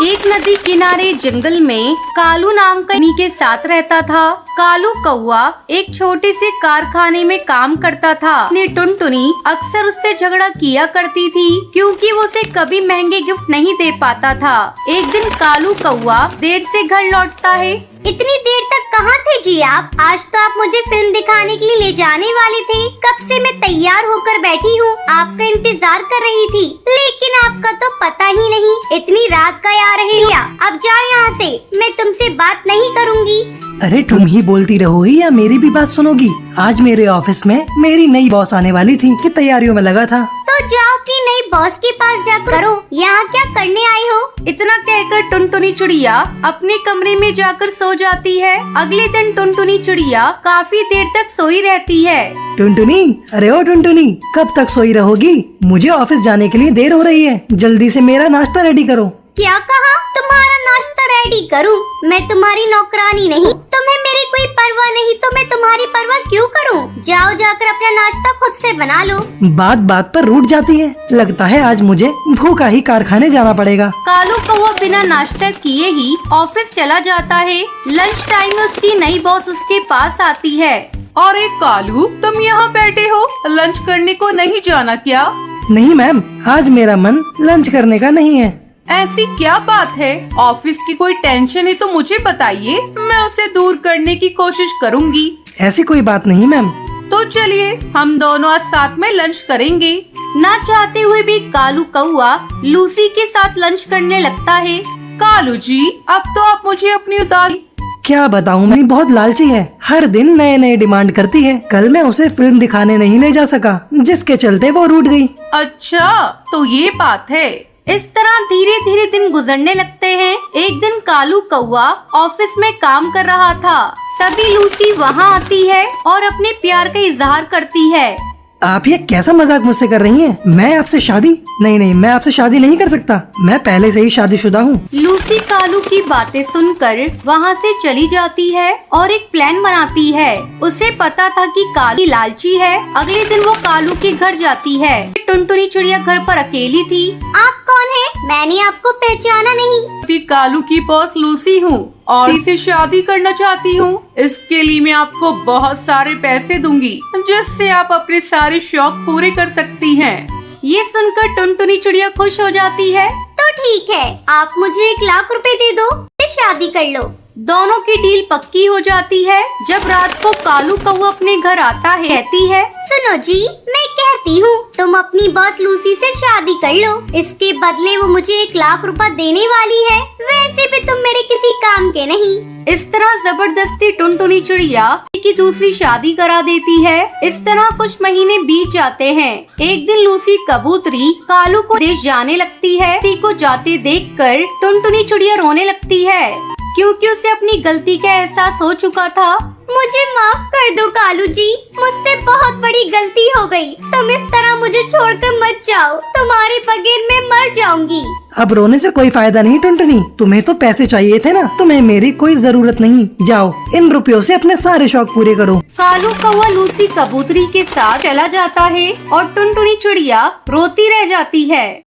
एक नदी किनारे जंगल में कालू नाम का टुनटुनी के साथ रहता था। कालू कौआ एक छोटे से कारखाने में काम करता था। टुनटुनी अक्सर उससे झगड़ा किया करती थी क्योंकि वो उसे कभी महंगे गिफ्ट नहीं दे पाता था। एक दिन कालू कौआ देर से घर लौटता है। इतनी देर तक कहाँ थे जी आप? आज तो आप मुझे फिल्म दिखाने के लिए ले जाने वाले थे। कब से मैं तैयार होकर बैठी हूँ, आपका इंतजार कर रही थी, लेकिन आपका तो पता ही नहीं। इतनी रात का आ रहे हैं। अब जाओ यहाँ से, मैं तुमसे बात नहीं करूँगी। अरे तुम ही बोलती रहोगी या मेरी भी बात सुनोगी? आज मेरे ऑफिस में मेरी नई बॉस आने वाली थी कि तैयारियों में लगा था। तो जाओ अपनी नई बॉस के पास जाकर करो, यहाँ क्या करने आए हो? इतना कहकर टुनटुनी चिड़िया अपने कमरे में जाकर सो जाती है। अगले दिन टुनटुनी चिड़िया काफी देर तक सोई रहती है। टुनटुनी, अरे ओ टुनटुनी, कब तक सोई रहोगी? मुझे ऑफिस जाने के लिए देर हो रही है, जल्दी से मेरा नाश्ता रेडी करो। क्या कहा? तुम्हारा नाश्ता रेडी करूं? मैं तुम्हारी नौकरानी नहीं, तुम्हें मेरी कोई परवाह नहीं तो मैं तुम्हारी परवाह क्यों करूं? जाओ जाकर अपना नाश्ता खुद से बना लो। बात बात पर रूठ जाती है। लगता है आज मुझे भूखा ही कारखाने जाना पड़ेगा। कालू कौआ बिना नाश्ता किए ही ऑफिस चला जाता है। लंच टाइम में उसकी नई बॉस उसके पास आती है। अरे कालू, तुम यहाँ बैठे हो, लंच करने को नहीं जाना क्या? नहीं मैम, आज मेरा मन लंच करने का नहीं है। ऐसी क्या बात है? ऑफिस की कोई टेंशन है तो मुझे बताइए, मैं उसे दूर करने की कोशिश करूँगी। ऐसी कोई बात नहीं मैम। तो चलिए हम दोनों आज साथ में लंच करेंगे। ना चाहते हुए भी कालू कौआ लूसी के साथ लंच करने लगता है। कालू जी, अब तो आप मुझे अपनी उदासी क्या बताऊं, मैं बहुत लालची है। हर दिन नए नए डिमांड करती है। कल मैं उसे फिल्म दिखाने नहीं ले जा सका, जिसके चलते वो रूठ गई। अच्छा, तो ये बात है। इस तरह धीरे धीरे दिन गुजरने लगते हैं। एक दिन कालू कौआ ऑफिस में काम कर रहा था, तभी लूसी वहाँ आती है और अपने प्यार का इजहार करती है। आप ये कैसा मजाक मुझसे कर रही हैं? मैं आपसे शादी नहीं, मैं आपसे शादी नहीं कर सकता। मैं पहले से ही शादीशुदा हूँ। लूसी कालू की बातें सुनकर वहाँ से चली जाती है और एक प्लान बनाती है। उसे पता था कि कालू लालची है। अगले दिन वो कालू के घर जाती है। टुनटुनी चिड़िया घर पर अकेली थी। आप कौन है? मैंने आपको पहचाना नहीं। कालू की बॉस लूसी हूँ और इसे शादी करना चाहती हूँ। इसके लिए मैं आपको बहुत सारे पैसे दूंगी, जिससे आप अपने सारे शौक पूरे कर सकती हैं। ये सुनकर टुनटुनी चिड़िया खुश हो जाती है। तो ठीक है, आप मुझे 1 लाख रुपए दे दो, फिर शादी कर लो। दोनों की डील पक्की हो जाती है। जब रात को कालू कौआ अपने घर आता है, कहती है, सुनो जी, मैं कहती हूँ तुम अपनी बॉस लूसी से शादी कर लो। इसके बदले वो मुझे 1 लाख रुपए देने वाली है। वैसे भी तुम मेरे किसी काम के नहीं। इस तरह जबरदस्ती टुनटुनी चिड़िया की दूसरी शादी करा देती है। इस तरह कुछ महीने बीत जाते हैं। एक दिन लूसी कबूतरी कालू को देश जाने लगती है। को जाते देखकर टुनटुनी चिड़िया रोने लगती है, क्योंकि उसे अपनी गलती का एहसास हो चुका था। मुझे माफ कर दो कालू जी, मुझसे बहुत बड़ी गलती हो गई। तुम इस तरह मुझे छोड़कर मत जाओ, तुम्हारे बगैर मैं मर जाऊंगी। अब रोने से कोई फायदा नहीं टुनटुनी, तुम्हें तो पैसे चाहिए थे ना, तुम्हें मेरी कोई जरूरत नहीं। जाओ, इन रुपयों से अपने सारे शौक पूरे करो। कालू कौआ लूसी कबूतरी के साथ चला जाता है और टुनटुनी चिड़िया रोती रह जाती है।